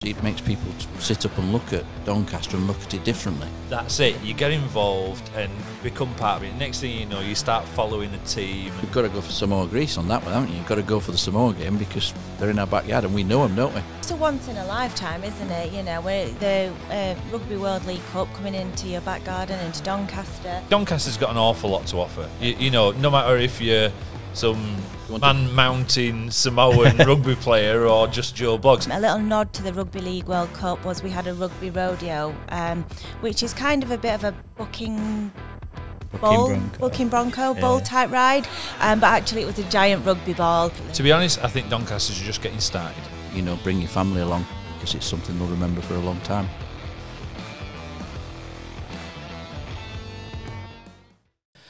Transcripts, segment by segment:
It makes people sit up and look at Doncaster and look at it differently. That's it. You get involved and become part of it. Next thing you know, you start following the team. You've got to go for Samoa Greece on that one, haven't you? You've got to go for the Samoa game because they're in our backyard and we know them, don't we? It's a once in a lifetime, isn't it? You know, we're the Rugby World League Cup coming into your back garden, into Doncaster. Doncaster's got an awful lot to offer. You know, no matter if you're some man-mountain Samoan rugby player or just Joe Bloggs. A little nod to the Rugby League World Cup was we had a rugby rodeo, which is kind of a bit of a booking bronco bull type ride, but actually it was a giant rugby ball. To be honest, I think Doncaster's just getting started. You know, bring your family along because it's something they'll remember for a long time.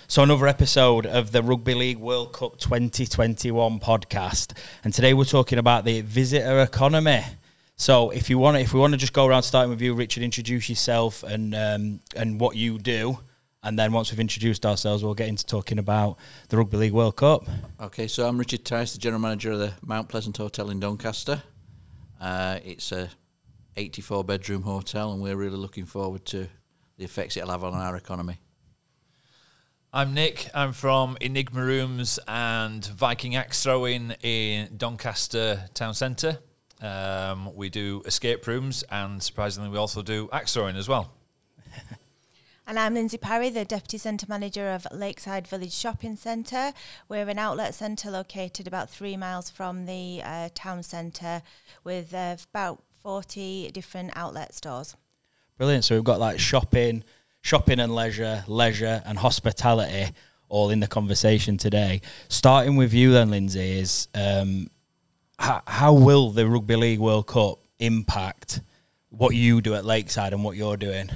So another episode of the Rugby League World Cup 2021 podcast, and today we're talking about the visitor economy. So if we want to just go around starting with you, Richard, introduce yourself and what you do, and then once we've introduced ourselves, we'll get into talking about the Rugby League World Cup. Okay, so I'm Richard Terrace, the general manager of the Mount Pleasant Hotel in Doncaster. It's a 84-bedroom hotel, and we're really looking forward to the effects it'll have on our economy. I'm Nick. I'm from Enigma Rooms and Viking Axe Throwing in Doncaster Town Centre. We do escape rooms, and surprisingly we also do axe throwing as well. And I'm Lyndsey Parry, the Deputy Centre Manager of Lakeside Village Shopping Centre. We're an outlet centre located about 3 miles from the town centre with about 40 different outlet stores. Brilliant. So we've got like shopping and leisure and hospitality all in the conversation today. Starting with you then, Lyndsey, is how will the Rugby League World Cup impact what you do at Lakeside and what you're doing?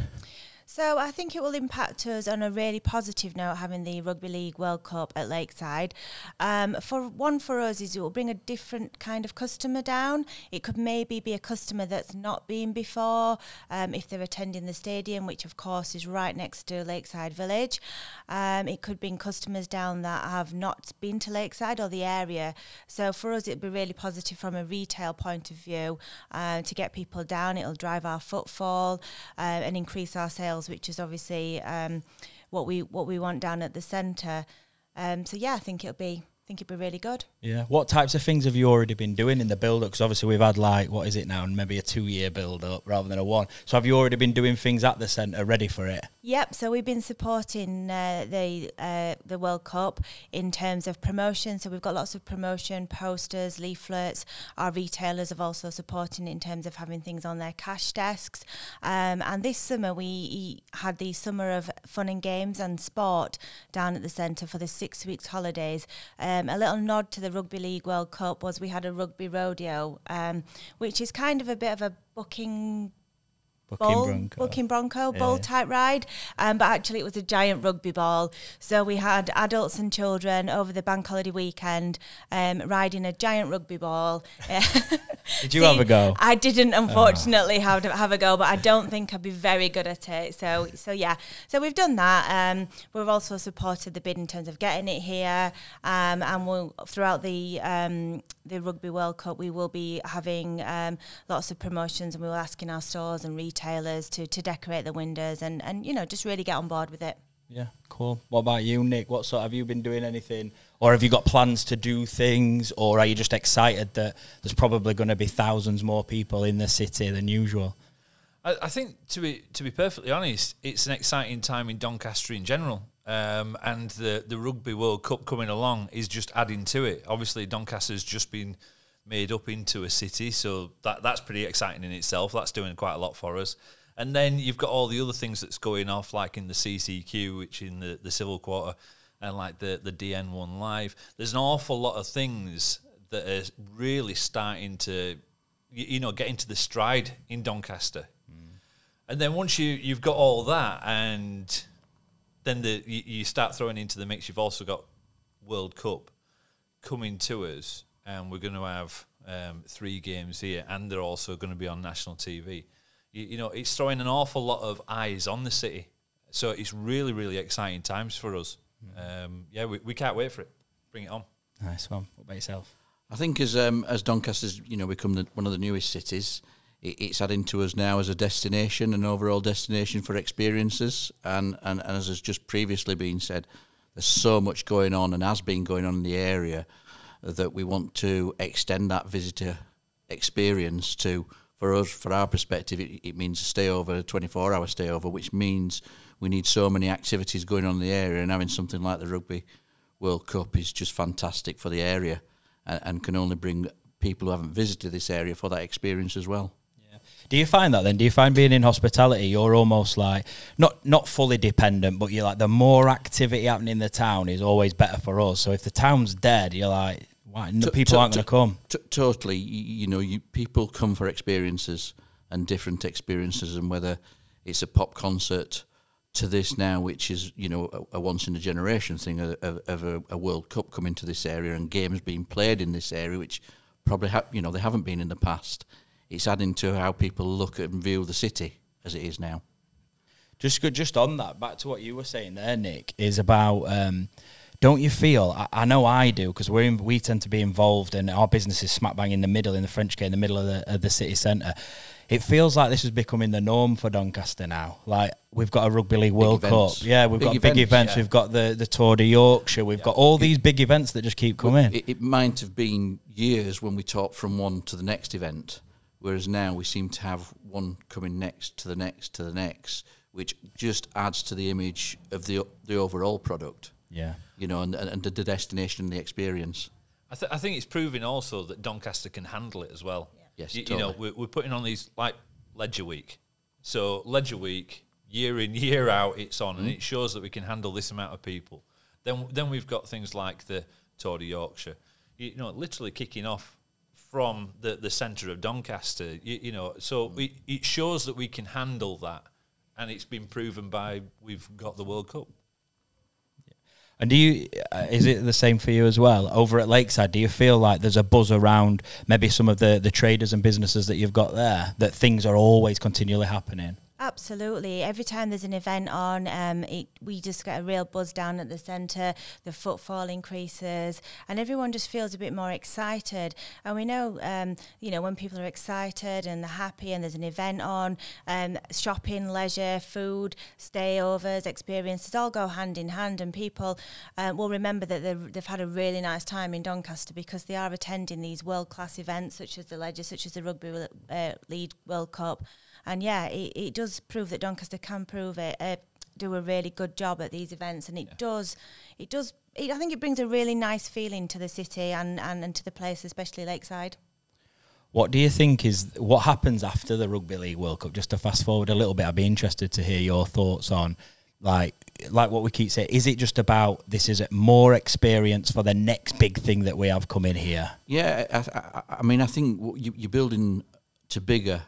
So I think it will impact us on a really positive note, having the Rugby League World Cup at Lakeside. For us is it will bring a different kind of customer down. It could maybe be a customer that's not been before, if they're attending the stadium, which of course is right next to Lakeside Village. It could bring customers down that have not been to Lakeside or the area. So for us, it'll be really positive from a retail point of view to get people down. It'll drive our footfall and increase our sales, which is obviously what we want down at the centre. So yeah, I think it'll be really good. Yeah. What types of things have you already been doing in the build-up? Because obviously we've had what is it now, maybe a 2-year build-up rather than a one. So have you already been doing things at the centre ready for it? Yep. So we've been supporting the World Cup in terms of promotion. So we've got lots of promotion posters, leaflets. Our retailers have also supporting in terms of having things on their cash desks. And this summer we had the Summer of Fun and Games and Sport down at the centre for the 6 weeks holidays. A little nod to the Rugby League World Cup was we had a rugby rodeo, which is kind of a bit of a booking bronco bull type ride, but actually it was a giant rugby ball. So we had adults and children over the bank holiday weekend riding a giant rugby ball. Did you have a go? I didn't, unfortunately, have a go, but I don't think I'd be very good at it. So yeah. So we've done that. We've also supported the bid in terms of getting it here, and we'll throughout the Rugby World Cup we will be having lots of promotions, and we will asking our stores and retailers to decorate the windows and just really get on board with it. Yeah, cool. What about you, Nick? What sort have you been doing anything, or have you got plans to do things, or are you just excited that there's probably going to be thousands more people in the city than usual? I think to be perfectly honest, it's an exciting time in Doncaster in general. And the Rugby World Cup coming along is just adding to it. Obviously, Doncaster's just been made up into a city, so that's pretty exciting in itself. That's doing quite a lot for us. And then you've got all the other things that's going off, like in the CCQ, which in the Civil Quarter, and like the DN1 Live. There's an awful lot of things that are really starting to, get into the stride in Doncaster. And then once you've got all that, and then you start throwing into the mix, you've also got World Cup coming to us, and we're going to have 3 games here, and they're also going to be on national TV. It's throwing an awful lot of eyes on the city. So it's really, really exciting times for us. We can't wait for it. Bring it on. Nice one. What about yourself? I think as Doncaster's become one of the newest cities, it's adding to us now as a destination, an overall destination for experiences. And as has just previously been said, there's so much going on and has been going on in the area that we want to extend that visitor experience to. For us, for our perspective, it means a stay over, a 24-hour stay over, which means we need so many activities going on in the area, and having something like the Rugby World Cup is just fantastic for the area and can only bring people who haven't visited this area for that experience as well. Yeah. Do you find that then? Do you find being in hospitality, you're almost like, not fully dependent, but you're like, the more activity happening in the town is always better for us. So if the town's dead, you're like, why? People aren't going to come. Totally. People come for experiences and different experiences, and whether it's a pop concert to this now, which is, a once-in-a-generation thing of a World Cup coming to this area and games being played in this area, which probably they haven't been in the past. It's adding to how people look at and view the city as it is now. Just on that, back to what you were saying there, Nick, is about... don't you feel, I know I do, because we tend to be involved and our business is smack bang in the middle, in the French Gate, in the middle of the city centre. It feels like this is becoming the norm for Doncaster now. Like, we've got a Rugby League World Cup. Yeah, we've got big events. Yeah. We've got the Tour de Yorkshire. We've got all these big events that just keep coming. It might have been years when we talked from one to the next event, whereas now we seem to have one coming next to the next to the next, which just adds to the image of the overall product. Yeah. And the destination and the experience. I think it's proving also that Doncaster can handle it as well. Yeah. Yes, totally. We're putting on these, like Ledger Week. So Ledger Week, year in, year out, it's on, and it shows that we can handle this amount of people. Then we've got things like the Tour de Yorkshire, literally kicking off from the centre of Doncaster. So it shows that we can handle that, and it's been proven by we've got the World Cup. And is it the same for you as well? Over at Lakeside, do you feel like there's a buzz around maybe some of the traders and businesses that you've got there, that things are always continually happening? Absolutely. Every time there's an event on, we just get a real buzz down at the centre, the footfall increases, and everyone just feels a bit more excited. And we know, when people are excited and they're happy and there's an event on, shopping, leisure, food, stayovers, experiences all go hand in hand, and people will remember that they've had a really nice time in Doncaster because they are attending these world-class events such as the Ledger, such as the Rugby League World Cup. And yeah, it does prove that Doncaster can do a really good job at these events, and it does. I think it brings a really nice feeling to the city and to the place, especially Lakeside. What do you think what happens after the Rugby League World Cup? Just to fast forward a little bit, I'd be interested to hear your thoughts on, like what we keep saying. Is it just about this is more experience for the next big thing that we have coming here? Yeah, I think you're building to bigger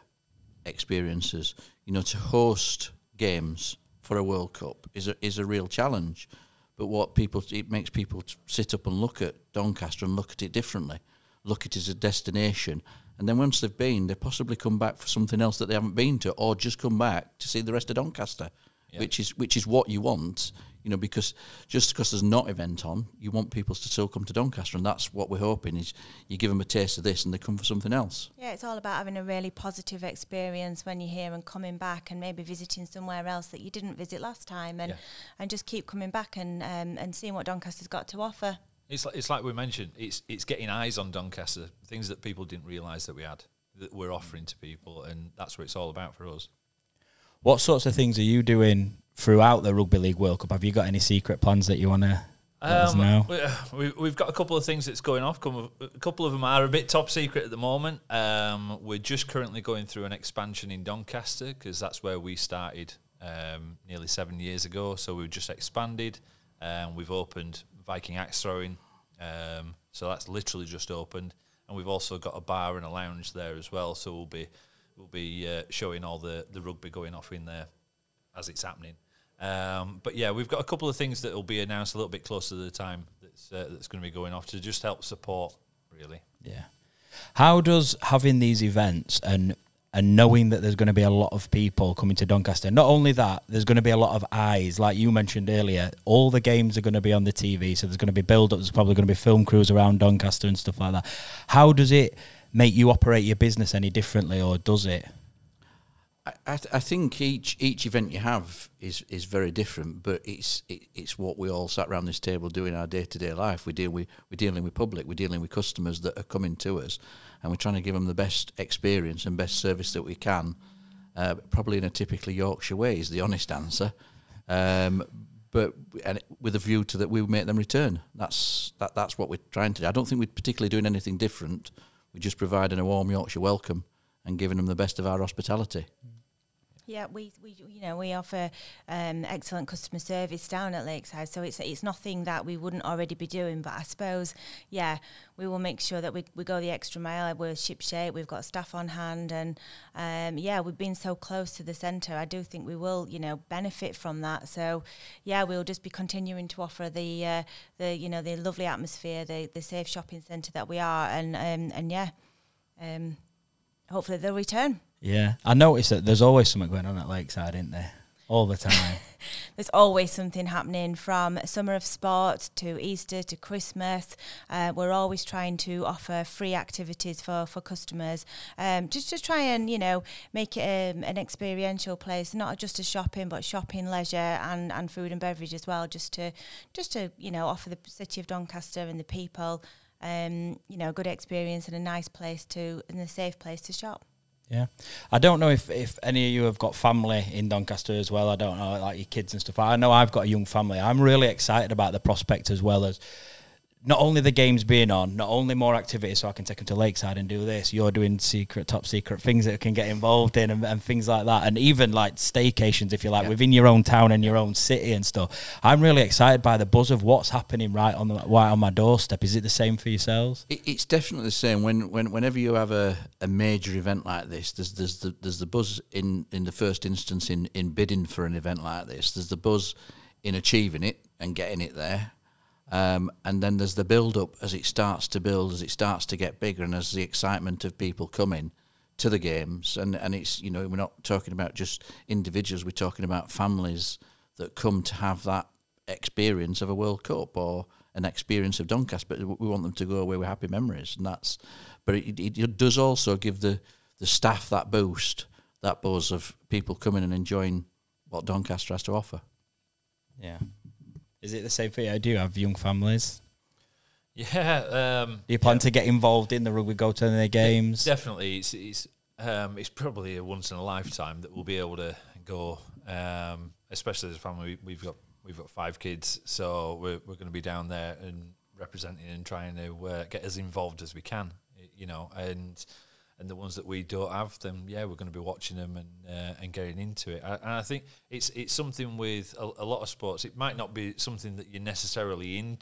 experiences. To host games for a World Cup is a real challenge, but it makes people sit up and look at Doncaster and look at it differently, look at it as a destination, and then once they've been, they possibly come back for something else that they haven't been to, or just come back to see the rest of Doncaster. Yeah. which is what you want, because just because there's not event on, you want people to still come to Doncaster, and that's what we're hoping is you give them a taste of this and they come for something else. Yeah, it's all about having a really positive experience when you're here and coming back and maybe visiting somewhere else that you didn't visit last time, and just keep coming back and seeing what Doncaster's got to offer. It's like we mentioned, it's getting eyes on Doncaster, things that people didn't realise that we had, that we're offering to people, and that's what it's all about for us. What sorts of things are you doing throughout the Rugby League World Cup? Have you got any secret plans that you want to let us know? We've got a couple of things that's going off. A couple of them are a bit top secret at the moment. We're just currently going through an expansion in Doncaster because that's where we started nearly 7 years ago. So we've just expanded. We've opened Viking axe throwing. So that's literally just opened. And we've also got a bar and a lounge there as well. So we'll be showing all the rugby going off in there as it's happening. But yeah, we've got a couple of things that will be announced a little bit closer to the time that's going to be going off to just help support, really. Yeah. How does having these events and knowing that there's going to be a lot of people coming to Doncaster, not only that, there's going to be a lot of eyes, like you mentioned earlier, all the games are going to be on the TV, so there's going to be build-up, there's probably going to be film crews around Doncaster and stuff like that. How does it make you operate your business any differently, or does it? I think each event you have is very different, but it's what we all sat around this table do in our day-to-day life. We're dealing with public, we're dealing with customers that are coming to us, and we're trying to give them the best experience and best service that we can, probably in a typically Yorkshire way is the honest answer, but with a view to that we make them return. That's what we're trying to do. I don't think we're particularly doing anything different. We're just providing a warm Yorkshire welcome and giving them the best of our hospitality. Yeah, we offer excellent customer service down at Lakeside, so it's nothing that we wouldn't already be doing. But I suppose, we will make sure that we go the extra mile. We're shipshape. We've got staff on hand, and we've been so close to the centre. I do think we will, benefit from that. So, we'll just be continuing to offer the lovely atmosphere, the safe shopping centre that we are, and hopefully they'll return. Yeah, I noticed that there's always something going on at Lakeside, isn't there? All the time. There's always something happening, from summer of sport to Easter to Christmas. We're always trying to offer free activities for customers, just to try and make it an experiential place, not just a shopping, but shopping, leisure, and food and beverage as well. Just to offer the city of Doncaster and the people good experience and a nice place and a safe place to shop. Yeah. I don't know if any of you have got family in Doncaster as well. I don't know, like your kids and stuff. I know I've got a young family. I'm really excited about the prospect, as well as not only the games being on, not only more activities so I can take them to Lakeside and do this. You're doing top secret things that I can get involved in and things like that. And even like staycations, if you like, within your own town and your own city and stuff. I'm really excited by the buzz of what's happening right on my doorstep. Is it the same for yourselves? It's definitely the same. Whenever you have a major event like this, there's the buzz in the first instance in bidding for an event like this. There's the buzz in achieving it and getting it there. And then there's the build-up as it starts to build, as it starts to get bigger, and as the excitement of people coming to the games. And it's, we're not talking about just individuals, we're talking about families that come to have that experience of a World Cup or an experience of Doncaster, but we want them to go away with happy memories. And but it does also give the staff that boost, that buzz of people coming and enjoying what Doncaster has to offer. Yeah. Is it the same for you? Do you have young families? Yeah. Do you plan to get involved in the rugby, go to their games? Definitely. It's probably a once in a lifetime that we'll be able to go, especially as a family. We've got 5 kids, so we're going to be down there and representing and trying to get as involved as we can, and the ones that we don't have, then we're going to be watching them and getting into it. And I think it's something with a lot of sports. It might not be something that you're necessarily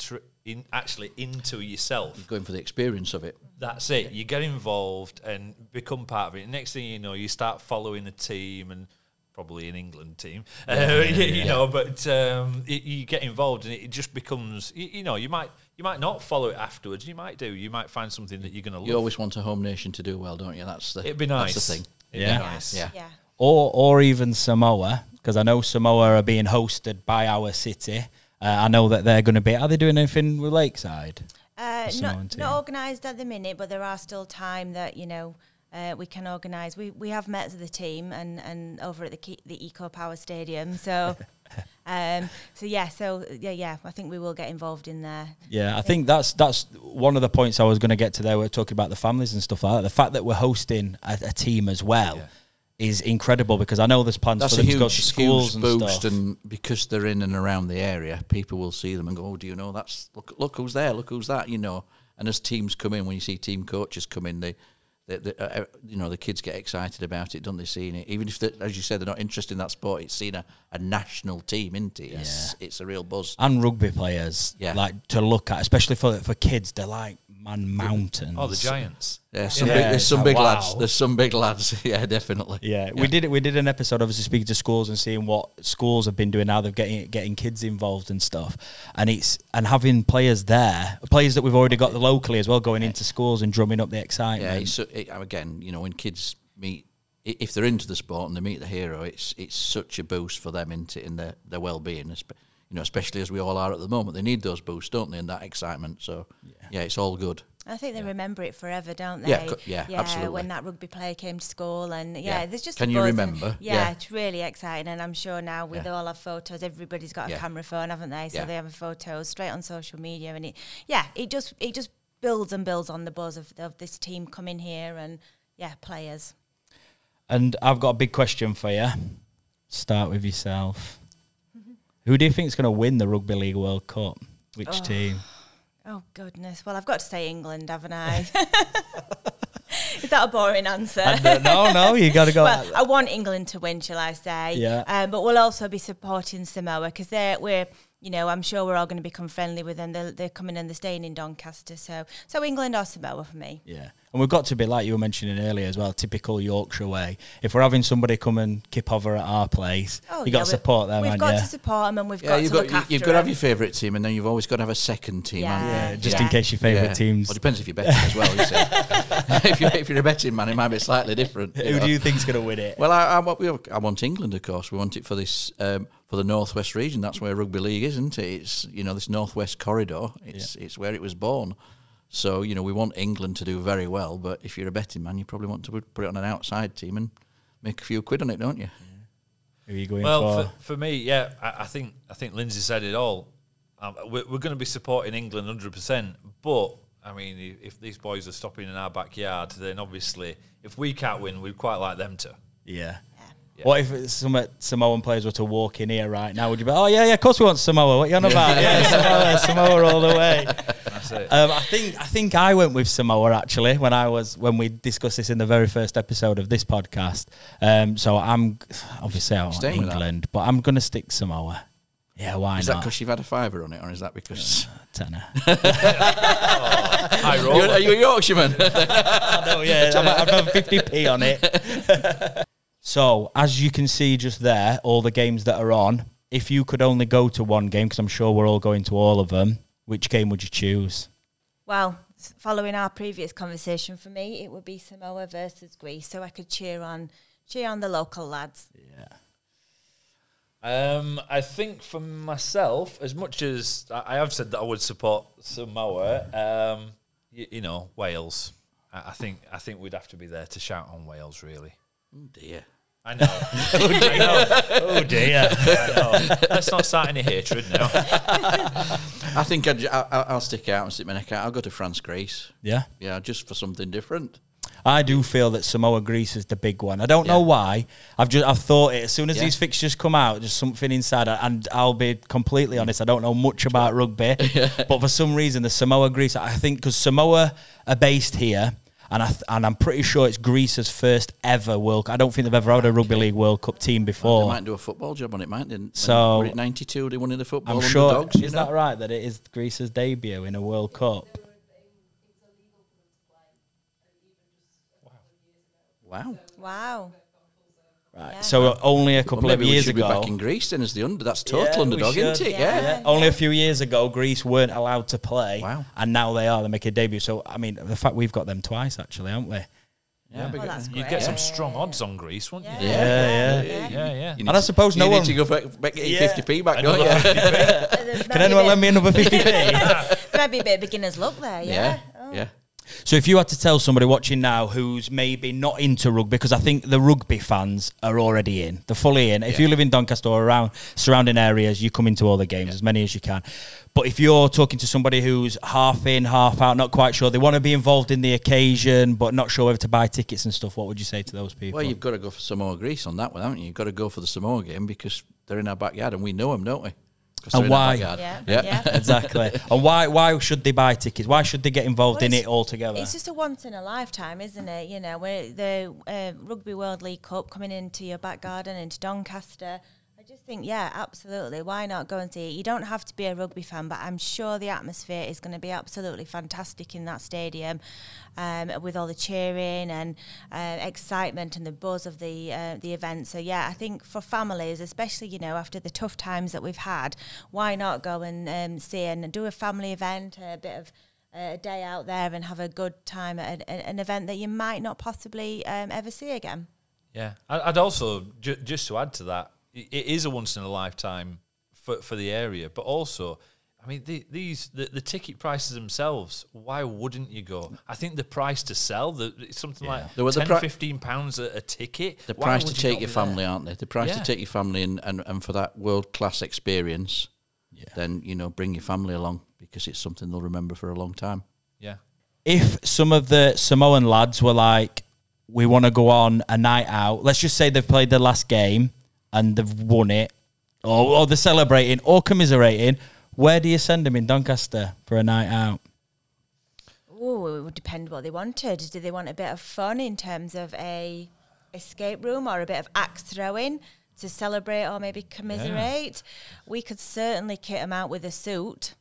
actually into yourself. You're going for the experience of it. That's it. You get involved and become part of it. Next thing you know, you start following a team, and probably an England team, but you get involved and it just becomes, you might not follow it afterwards. You might do. You might find something that you're going to love. You always want a home nation to do well, don't you? It'd be nice. That's the thing. It'd be nice. Yeah. Or even Samoa, because I know Samoa are being hosted by our city. I know that they're going to be. Are they doing anything with Lakeside? Not organised at the minute, but there are still time that we can organise. We have met the team and over at the Eco Power Stadium. So, I think we will get involved in there. Yeah, I think that's one of the points I was going to get to there. We're talking about the families and stuff like that. The fact that we're hosting a team as well is incredible, because I know there's plans for them to go to schools and boost stuff. And because they're in and around the area, people will see them and go, "Oh, do you know that's look who's there? Look who's that?" And as teams come in, when you see team coaches come in, the kids get excited about it, don't they? Seeing it, even if, as you said, they're not interested in that sport, it's seen a national team, isn't it? It's a real buzz. And rugby players, like to look at, especially for kids, they're like mountains. Oh, the giants. Yeah, there's some big lads. There's some big lads. Yeah, definitely. Yeah, we did an episode, obviously speaking to schools and seeing what schools have been doing now. They're getting kids involved and stuff, and having players there, players that we've already got locally as well, going into schools and drumming up the excitement. Yeah, again, when kids meet, if they're into the sport and they meet the hero, it's such a boost for them in their well-being. Especially as we all are at the moment, they need those boosts, don't they? And that excitement. So yeah, it's all good. I think they remember it forever, don't they? Yeah, absolutely. When that rugby player came to school, and there's just. Can you remember? It's really exciting, and I'm sure now with all our photos, everybody's got a camera phone, haven't they? So they have photos straight on social media, and it just builds and builds on the buzz of this team coming here, and players. And I've got a big question for you. Start with yourself. Who do you think is going to win the Rugby League World Cup? Which team? Oh, goodness. Well, I've got to say England, haven't I? Is that a boring answer? No, you got to go. Well, I want England to win, shall I say? Yeah. But we'll also be supporting Samoa because I'm sure we're all going to become friendly with them. They're coming and they're staying in Doncaster. So England or Samoa for me. Yeah. And we've got to be, like you were mentioning earlier as well, typical Yorkshire way. If we're having somebody come and kip over at our place, you've got to support them, We've got to support them, and we've got to look after You've got to have your favourite team, and then you've always got to have a second team, haven't you? Just in case your favourite teams. Well, it depends if you're betting as well, you see. if you're a betting man, it might be slightly different. Who do you think's going to win it? Well, I want England, of course. We want it for this... for the northwest region. That's where rugby league is, isn't it? It's this northwest corridor. It's where it was born. So we want England to do very well. But if you're a betting man, you probably want to put it on an outside team and make a few quid on it, don't you? Yeah. Who are you going for? Well, for me, I think Lyndsey said it all. We're going to be supporting England 100%. But I mean, if these boys are stopping in our backyard, then obviously, if we can't win, we'd quite like them to. Yeah. What if some Samoan players were to walk in here right now? Would you be, of course we want Samoa. What are you on about? Samoa all the way. That's it. I think I went with Samoa actually when we discussed this in the very first episode of this podcast. So I'm obviously I want England, but I'm going to stick Samoa. Yeah, why not? Is that because you've had a fiver on it, or is that because tenner? High roller. Are you a Yorkshireman? No, I've had 50p on it. So, as you can see just there, all the games that are on, if you could only go to one game, because I'm sure we're all going to all of them, which game would you choose? Well, following our previous conversation, for me, it would be Samoa versus Greece, so I could cheer on the local lads. Yeah. I think for myself, as much as I have said that I would support Samoa, Wales. I think we'd have to be there to shout on Wales, really. Oh dear. I know. Oh dear. I know. Let's not start any hatred now. I think I'll stick out and stick my neck out. I'll go to France, Greece. Yeah? Yeah, just for something different. I do feel that Samoa Greece is the big one. I don't know why. I've thought it as soon as these fixtures come out, just something inside. And I'll be completely honest, I don't know much about rugby, but for some reason the Samoa Greece, I think because Samoa are based here. And I'm pretty sure it's Greece's first ever World Cup. I don't think they've ever had a Rugby League World Cup team before. They might do a football job on it, mightn't they? So, were it 92 they won in the football I'm sure. Dogs, is that right, that it is Greece's debut in a World Cup? Wow. Right. Yeah. So only a couple of years ago, we should be back in Greece then as the that's total underdog, isn't it? Yeah. Only a few years ago, Greece weren't allowed to play. Wow. And now they are. They make a debut. So I mean, the fact we've got them twice actually, haven't we? Yeah, that's you'd get some strong odds on Greece, wouldn't you? Yeah. And I suppose no one need to go back 50p back, don't you? Can anyone lend me another 50p? There might be a bit of beginner's luck there. Yeah. So if you had to tell somebody watching now who's maybe not into rugby, because I think the rugby fans are already in, they're fully in. If you live in Doncaster or around surrounding areas, you come into all the games, as many as you can. But if you're talking to somebody who's half in, half out, not quite sure, they want to be involved in the occasion, but not sure whether to buy tickets and stuff, what would you say to those people? Well, you've got to go for Samoa Greece on that one, haven't you? You've got to go for the Samoa game because they're in our backyard and we know them, don't we? And why? Yeah. Exactly. And why should they buy tickets? Why should they get involved in it altogether? It's just a once in a lifetime, isn't it? You know, where the Rugby World League Cup coming into your back garden, into Doncaster. I just think, absolutely. Why not go and see it? You don't have to be a rugby fan, but I'm sure the atmosphere is going to be absolutely fantastic in that stadium, with all the cheering and excitement and the buzz of the event. So I think for families, especially after the tough times that we've had, why not go and see and do a family event, a bit of a day out there, and have a good time at an event that you might not possibly ever see again. Yeah, I'd also just to add to that. It is a once in a lifetime for the area, but also I mean, the ticket prices themselves, why wouldn't you go? I think the price to sell, it's something like £10, £15 a ticket. The price to take your family, aren't they? The price to take your family and for that world-class experience, then, bring your family along because it's something they'll remember for a long time. Yeah. If some of the Samoan lads were like, we want to go on a night out, let's just say they've played their last game and they've won it, or they're celebrating or commiserating, where do you send them in Doncaster for a night out? Oh, it would depend what they wanted. Do they want a bit of fun in terms of a escape room or a bit of axe throwing to celebrate or maybe commiserate? We could certainly kit them out with a suit.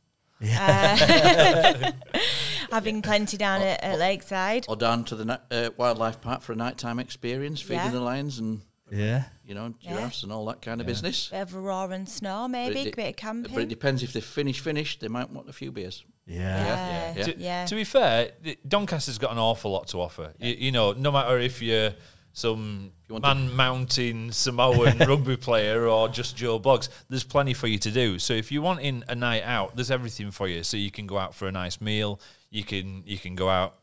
Having plenty down at Lakeside. Or down to the wildlife park for a nighttime experience, feeding the lions and giraffes and all that kind of business. Bit of a roar and snore, maybe, a bit of camping. But it depends if they're finished, they might want a few beers. To be fair, Doncaster's got an awful lot to offer. No matter if you're some man-mountain Samoan rugby player or just Joe Bloggs, there's plenty for you to do. So if you want in a night out, there's everything for you. So you can go out for a nice meal, you can go out,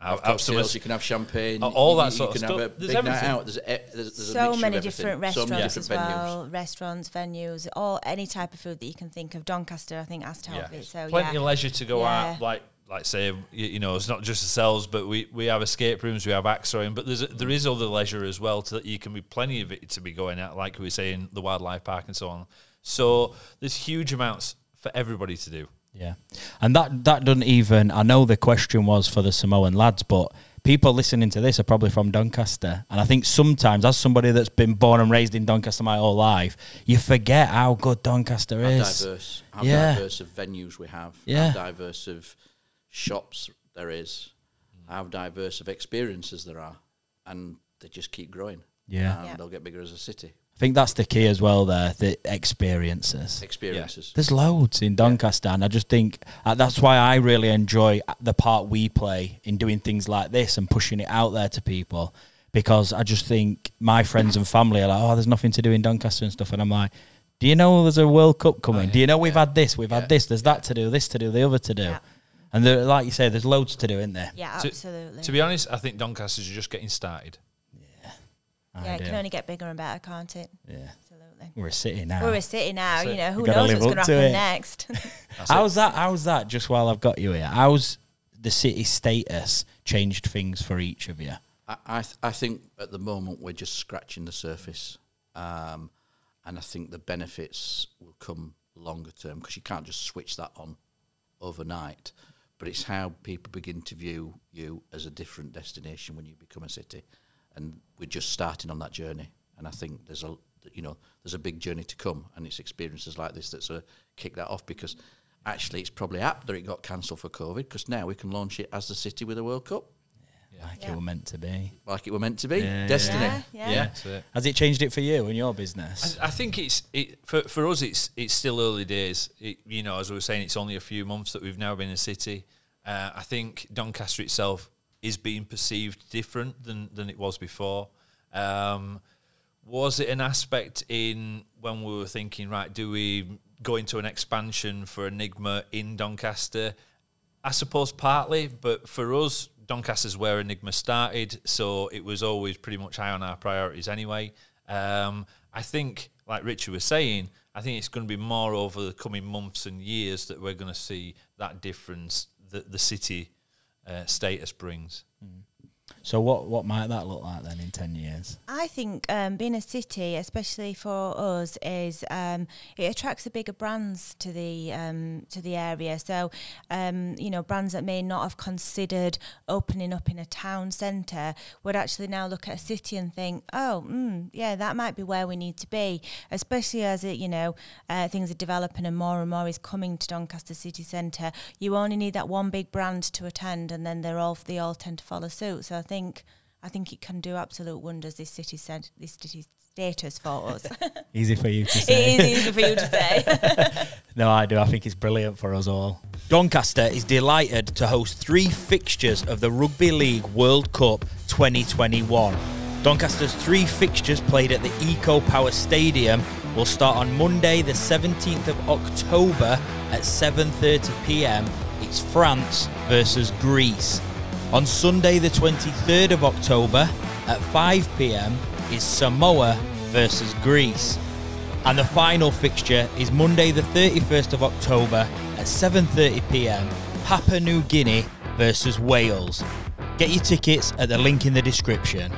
have sales, you can have champagne, all that sort of stuff. You can have a big night out. There's so many different restaurants as well, restaurants, venues, any type of food that you can think of. Doncaster, I think, has to have it. So plenty of leisure to go out, like say, it's not just ourselves, but we have escape rooms, we have axe throwing, but there is other leisure as well that you can be plenty of it to be going at, like we were saying, the wildlife park and so on. So there's huge amounts for everybody to do. Yeah, and that doesn't even, I know the question was for the Samoan lads, but people listening to this are probably from Doncaster, and I think sometimes, as somebody that's been born and raised in Doncaster my whole life, you forget how good Doncaster is. How diverse of venues we have, how diverse of shops there is, how diverse of experiences there are, and they just keep growing. And they'll get bigger as a city. I think that's the key as well there, the experiences. There's loads in Doncaster, and I just think that's why I really enjoy the part we play in doing things like this and pushing it out there to people, because I just think my friends and family are like, oh, there's nothing to do in Doncaster and stuff, and I'm like, do you know there's a World Cup coming? Do you know we've had this, there's that to do, this to do, the other to do. And like you say, there's loads to do, isn't there? Yeah, absolutely. To be honest, I think Doncaster's just getting started. It can only get bigger and better, can't it? Yeah. Absolutely. We're a city now. Who knows what's going to happen next? How's that, just while I've got you here, how's the city status changed things for each of you? I think at the moment we're just scratching the surface. And I think the benefits will come longer term, because you can't just switch that on overnight. But it's how people begin to view you as a different destination when you become a city. And we're just starting on that journey, and I think there's a big journey to come, and it's experiences like this that sort of kick that off, because actually it's probably apt that it got cancelled for COVID, because now we can launch it as the city with a World Cup. It were meant to be. Like it were meant to be. Destiny. Yeah. Has it changed it for you and your business? I think for us it's still early days. As we were saying, it's only a few months that we've now been a city. I think Doncaster itself is being perceived different than it was before. Was it an aspect in when we were thinking, right, do we go into an expansion for Enigma in Doncaster? I suppose partly, but for us, Doncaster's where Enigma started, so it was always pretty much high on our priorities anyway. I think, like Richard was saying, I think it's going to be more over the coming months and years that we're going to see that difference that the city status brings. So what might that look like then in 10 years? I think being a city, especially for us, is it attracts the bigger brands to the area. So brands that may not have considered opening up in a town centre would actually now look at a city and think, that might be where we need to be. Especially as things are developing and more is coming to Doncaster city centre. You only need that one big brand to attend, and then they all tend to follow suit. So I think it can do absolute wonders, this city status for us. Easy for you to say. It is easy for you to say. No, I do. I think it's brilliant for us all. Doncaster is delighted to host 3 fixtures of the Rugby League World Cup 2021. Doncaster's 3 fixtures played at the Eco Power Stadium will start on Monday the 17th of October at 7:30 p.m. It's France versus Greece. On Sunday the 23rd of October at 5 p.m. is Samoa versus Greece. And the final fixture is Monday the 31st of October at 7:30 p.m. Papua New Guinea versus Wales. Get your tickets at the link in the description.